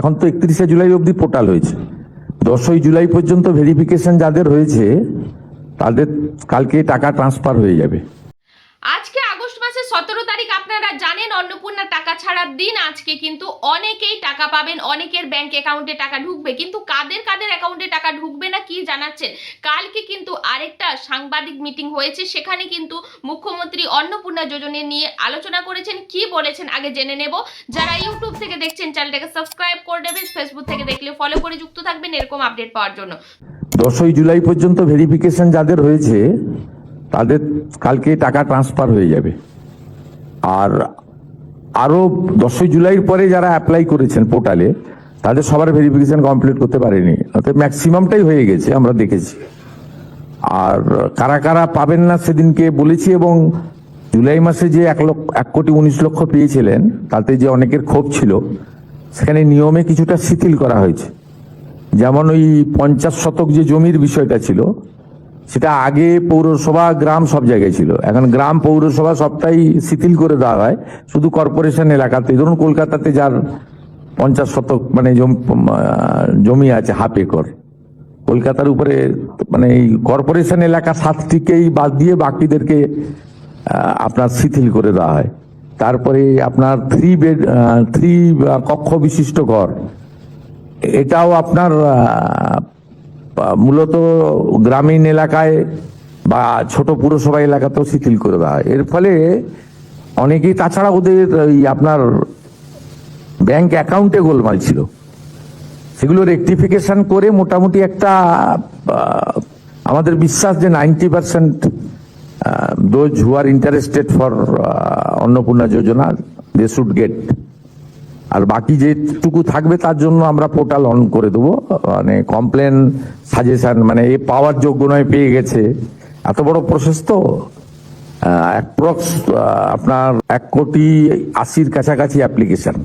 এখন তো 31শে জুলাই অবধি পোর্টাল হয়েছে, 10ই জুলাই পর্যন্ত ভেরিফিকেশন যাদের হয়েছে তাদের কালকে টাকা ট্রান্সফার হয়ে যাবে। আজকে আগস্ট মাসের 17 তারিখ, আপনারা জানেন অন্নপূর্ণা টাকা ছাড়ার দিন। আজকে কিন্তু অনেকেই টাকা পাবেন, অনেকের ব্যাংক অ্যাকাউন্টে টাকা ঢুকবে, কিন্তু কাদের কাদের অ্যাকাউন্টে টাকা ঢুকবে না কি জানাচ্ছেন। কালকে কিন্তু আরেকটা সাংবাদিক মিটিং হয়েছে, সেখানে কিন্তু মুখ্যমন্ত্রী অন্নপূর্ণা যোজনা নিয়ে আলোচনা করেছেন। কি বলেছেন আগে জেনে নেব। যারা ইউটিউব থেকে দেখছেন চ্যানেলটাকে সাবস্ক্রাইব করে দেবেন, ফেসবুক থেকে দেখলে ফলো করে যুক্ত থাকবেন এরকম আপডেট পাওয়ার জন্য। 10ই জুলাই পর্যন্ত ভেরিফিকেশন যাদের হয়েছে তাদের কালকে টাকা ট্রান্সফার হয়ে যাবে। আর আরো 10ই জুলাইয়ের পরে যারা অ্যাপ্লাই করেছেন পোর্টালে তাদের সবার ভেরিফিকেশন কমপ্লিট করতে পারেনি, অর্থাৎ ম্যাক্সিমামটাই হয়ে গেছে আমরা দেখেছি। আর কারা কারা পাবেন না সেদিনকে বলেছি, এবং জুলাই মাসে যে 1,19,00,000 পেয়েছিলেন তাতে যে অনেকের ক্ষোভ ছিল, সেখানে নিয়মে কিছুটা শিথিল করা হয়েছে। যেমন ওই 50 শতক যে জমির বিষয়টা ছিল, সেটা আগে পৌরসভা গ্রাম সব জায়গায় ছিল, এখন গ্রাম পৌরসভা সবটাই শিথিল করে দেওয়া হয়, শুধু কর্পোরেশন এলাকাতে। ধরুন কলকাতাতে যার 50 শতক মানে জমি আছে, হাফ একর, কলকাতার উপরে মানে এই কর্পোরেশন এলাকা 7টিকেই বাদ দিয়ে বাকিদেরকে আপনার শিথিল করে দেওয়া হয়। তারপরে আপনার 3 কক্ষ বিশিষ্ট ঘর, এটাও আপনার মূলত গ্রামীণ এলাকায় বা ছোট পুরসভা এলাকাতেও শিথিল করে দেওয়া হয়। এর ফলে অনেকেই, তাছাড়া ওদের আপনার ব্যাংক অ্যাকাউন্টে গোলমাল ছিল, সেগুলো রেকটিফিকেশন করে মোটামুটি একটা আমাদের বিশ্বাস যে 90% those who are interested for Annapurna Yojana they should get. আর বাকি যেটুকু থাকবে তার জন্য আমরা পোর্টাল অন করে দেবো, মানে কমপ্লেন সাজেশন, মানে এ পাওয়ার যোগ্য নয় পেয়ে গেছে, এত বড় প্রসেস তো। অ্যাপ্রক্স আপনার 1,80,00,000 কাছাকাছি অ্যাপ্লিকেশন,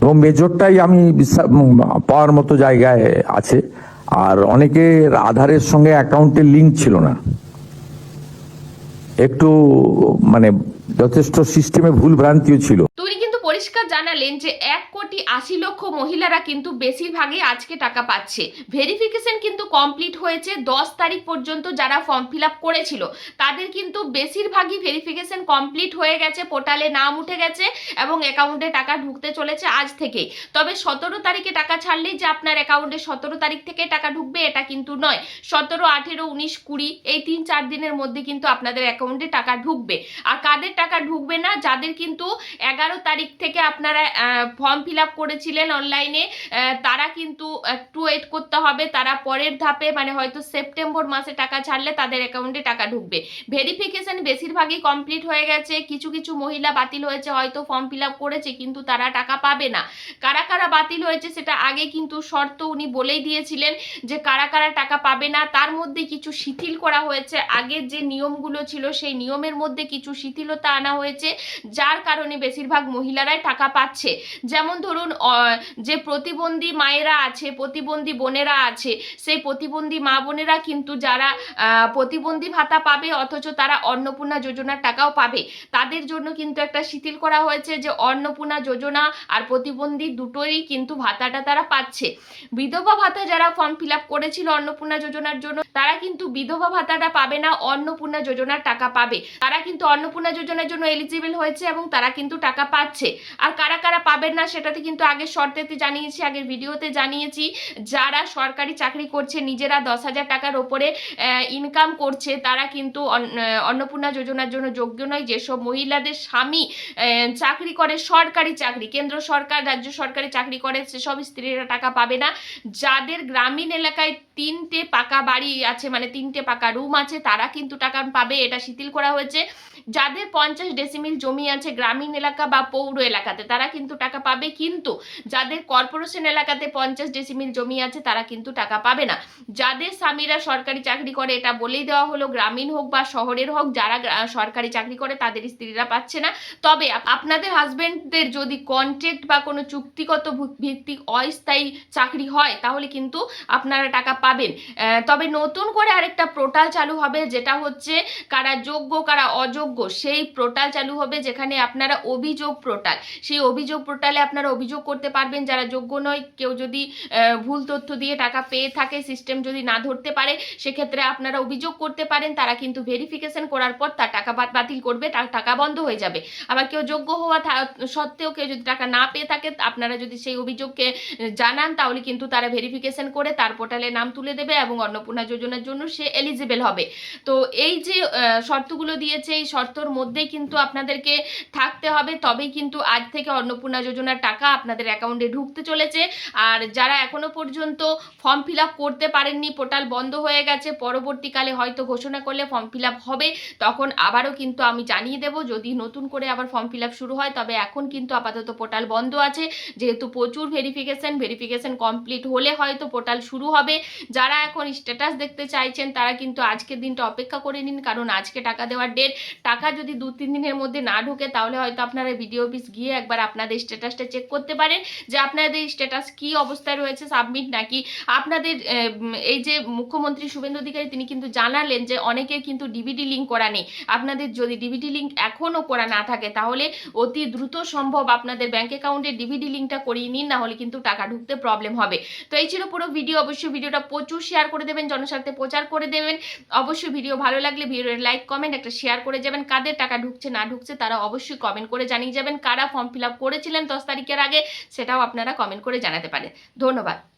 এবং মেজরটাই আমি পাওয়ার মতো জায়গায় আছে। আর অনেকের আধারের সঙ্গে অ্যাকাউন্টের লিঙ্ক ছিল না, একটু মানে যথেষ্ট সিস্টেমে ভুল ভ্রান্তিও ছিল। তিনি কিন্তু পরিষ্কার জানালেন যে 1,80,00,000 মহিলারা কিন্তু বেশিরভাগই আজকে টাকা পাচ্ছে। ভেরিফিকেশন কিন্তু কমপ্লিট হয়েছে 10 তারিখ পর্যন্ত। যারা ফর্ম ফিল আপ করেছিল তাদের কিন্তু বেশিরভাগই ভেরিফিকেশন কমপ্লিট হয়ে গেছে, পোর্টালে নাম উঠে গেছে এবং অ্যাকাউন্টে টাকা ঢুকতে চলেছে আজ থেকে। তবে 17 তারিখে টাকা ছাড়লেই যে আপনার অ্যাকাউন্টে 17 তারিখ থেকে টাকা ঢুকবে এটা কিন্তু নয়। 17, 18, 19, 20 এই 3-4 দিনের মধ্যে কিন্তু আপনাদের অ্যাকাউন্টে টাকা ঢুকবে। আর কাদের টাকা ঢুকবে না, যাদের কিন্তু 11 তারিখ থেকে আপনারা ফর্ম ফিল আপ করেছিলেন অনলাইনে, তারা কিন্তু একটু ওয়েট করতে হবে। তারা পরের ধাপে মানে হয়তো সেপ্টেম্বর মাসে টাকা ছাড়লে তাদের অ্যাকাউন্টে টাকা ঢুকবে। ভেরিফিকেশন বেশিরভাগই কমপ্লিট হয়ে গেছে। কিছু কিছু মহিলা বাতিল হয়েছে, হয়তো ফর্ম ফিল আপ করেছে কিন্তু তারা টাকা পাবে না। কারা কারা বাতিল হয়েছে সেটা আগে কিন্তু শর্ত উনি বলেই দিয়েছিলেন যে কারা কারা টাকা পাবে না। তার মধ্যে কিছু শিথিল করা হয়েছে, আগের যে নিয়মগুলো ছিল সেই নিয়মের মধ্যে কিছু শিথিলতা আনা হয়েছে, যার কারণে বেশিরভাগ মহিলারাই টাকা পাচ্ছে। যেমন ধরুন যে প্রতিবন্ধী মায়েরা আছে, প্রতিবন্ধী বোনেরা আছে, সেই প্রতিবন্ধী মা বোনেরা কিন্তু যারা প্রতিবন্ধী ভাতা পাবে অথচ তারা অন্নপূর্ণা যোজনার টাকাও পাবে, তাদের জন্য কিন্তু একটা শিথিল করা হয়েছে যে অন্নপূর্ণা যোজনা আর প্রতিবন্ধী দুটোরই কিন্তু ভাতাটা তারা পাচ্ছে। বিধবা ভাতা যারা ফর্ম ফিল আপ করেছিল অন্নপূর্ণা যোজনার জন্য, তারা কিন্তু বিধবা ভাতাটা পাবে না, অন্নপূর্ণা যোজনার টাকা পাবে। তারা কিন্তু অন্নপূর্ণা যোজনার জন্য এলিজিবল হয়েছে এবং তারা কিন্তু টাকা পাচ্ছে। আর কারা কারা পাবেন না সেটাতে কিন্তু আগের শর্তেতে জানিয়েছি, আগের ভিডিওতে জানিয়েছি। যারা সরকারি চাকরি করছে, নিজেরা 10,000 টাকার ওপরে ইনকাম করছে, তারা কিন্তু অন্নপূর্ণা যোজনার জন্য যোগ্য নয়। যেসব মহিলাদের স্বামী চাকরি করে, সরকারি চাকরি, কেন্দ্র সরকার, রাজ্য সরকারি চাকরি করে, সেসব স্ত্রীরা টাকা পাবে না। যাদের গ্রামীণ এলাকায় 3টে পাকা বাড়ি আছে, মানে 3টে পাকা রুম আছে, তারা কিন্তু টাকা পাবে, এটা শিথিল করা হয়েছে। যাদের 50 ডেসিমিল জমি আছে গ্রামীণ এলাকা বা পৌর এলাকাতে, তারা কিন্তু টাকা পাবে। কিন্তু যাদের কর্পোরেশন এলাকাতে 50 ডেসিমিল জমি আছে তারা কিন্তু টাকা পাবে না। যাদের স্বামীরা সরকারি চাকরি করে, এটা বলেই দেওয়া হলো, গ্রামীণ হোক বা শহরের হোক, যারা সরকারি চাকরি করে তাদের স্ত্রীরা পাচ্ছে না। তবে আপনাদের হাজবেন্ডদের যদি কন্ট্রাক্ট বা কোনো চুক্তিগত ভিত্তিক অস্থায়ী চাকরি হয় তাহলে কিন্তু আপনারা টাকা পাবেন। তবে নতুন করে আরেকটা পোর্টাল চালু হবে, যেটা হচ্ছে কারা যোগ্য কারা অযোগ্য যোগ্য সেই পোর্টাল চালু হবে, যেখানে আপনারা অভিযোগ পোর্টাল, সেই অভিযোগ পোর্টালে আপনারা অভিযোগ করতে পারবেন। যারা যোগ্য নয়, কেউ যদি ভুল তথ্য দিয়ে টাকা পেয়ে থাকে, সিস্টেম যদি না ধরতে পারে, সেক্ষেত্রে আপনারা অভিযোগ করতে পারেন। তারা কিন্তু ভেরিফিকেশন করার পর তার টাকা বাতিল করবে, তার টাকা বন্ধ হয়ে যাবে। আবার কেউ যোগ্য হওয়া সত্ত্বেও কেউ যদি টাকা না পেয়ে থাকে, আপনারা যদি সেই অভিযোগকে জানান, তাহলে কিন্তু তারা ভেরিফিকেশন করে তার পোর্টালে নাম তুলে দেবে এবং অন্নপূর্ণা যোজনার জন্য সে এলিজিবল হবে। তো এই যে শর্তগুলো দিয়েছে, এই শর্তর মধ্যেই কিন্তু আপনাদেরকে থাকতে হবে, তবেই কিন্তু আজ থেকে অন্নপূর্ণা যোজনার টাকা আপনাদের অ্যাকাউন্টে ঢুকতে চলেছে। আর যারা এখনো পর্যন্ত ফর্ম ফিল আপ করতে পারেননি, পোর্টাল বন্ধ হয়ে গেছে, পরবর্তীকালে হয়তো ঘোষণা করলে ফর্ম ফিল আপ হবে, তখন আবারও কিন্তু আমি জানিয়ে দেব। যদি নতুন করে আবার ফর্ম ফিল আপ শুরু হয়, তবে এখন কিন্তু আপাতত পোর্টাল বন্ধ আছে, যেহেতু প্রচুর ভেরিফিকেশন কমপ্লিট হলে হয়তো পোর্টাল শুরু হবে। যারা এখন স্ট্যাটাস দেখতে চাইছেন, তারা কিন্তু আজকের দিনটা অপেক্ষা করে নিন, কারণ আজকে টাকা দেওয়ার ডেট। টাকা যদি 2-3 দিনের মধ্যে না ঢোকে, তাহলে হয়তো আপনারা বিডিও অফিস গিয়ে একবার আপনাদের স্ট্যাটাসটা চেক করতে পারেন, যে আপনাদের স্ট্যাটাস কি অবস্থায় রয়েছে, সাবমিট নাকি। আপনাদের এই যে মুখ্যমন্ত্রী শুভেন্দু অধিকারী, তিনি কিন্তু জানালেন যে অনেকের কিন্তু ডিবিটি লিঙ্ক করা নেই। আপনাদের যদি ডিবিটি লিঙ্ক এখনও করা না থাকে, তাহলে অতি দ্রুত সম্ভব আপনাদের ব্যাংক অ্যাকাউন্টে ডিবিটি লিঙ্কটা করিয়ে নিন, না হলে কিন্তু টাকা ঢুকতে প্রবলেম হবে। তো এই ছিল পুরো ভিডিও। অবশ্যই ভিডিওটা প্রচুর শেয়ার করে দেবেন, জনস্বার্থে প্রচার করে দেবেন। অবশ্যই ভিডিও ভালো লাগলে ভিডিওর লাইক কমেন্ট একটা শেয়ার করে যাবেন। কাদের টাকা ঢুকছে না ঢুকছে তারা অবশ্যই কমেন্ট করে জানিয়ে যাবেন। কারা ফর্ম ফিল আপ করেছিলেন 10 তারিখের আগে, সেটাও আপনারা কমেন্ট করে জানাতে পারেন। ধন্যবাদ।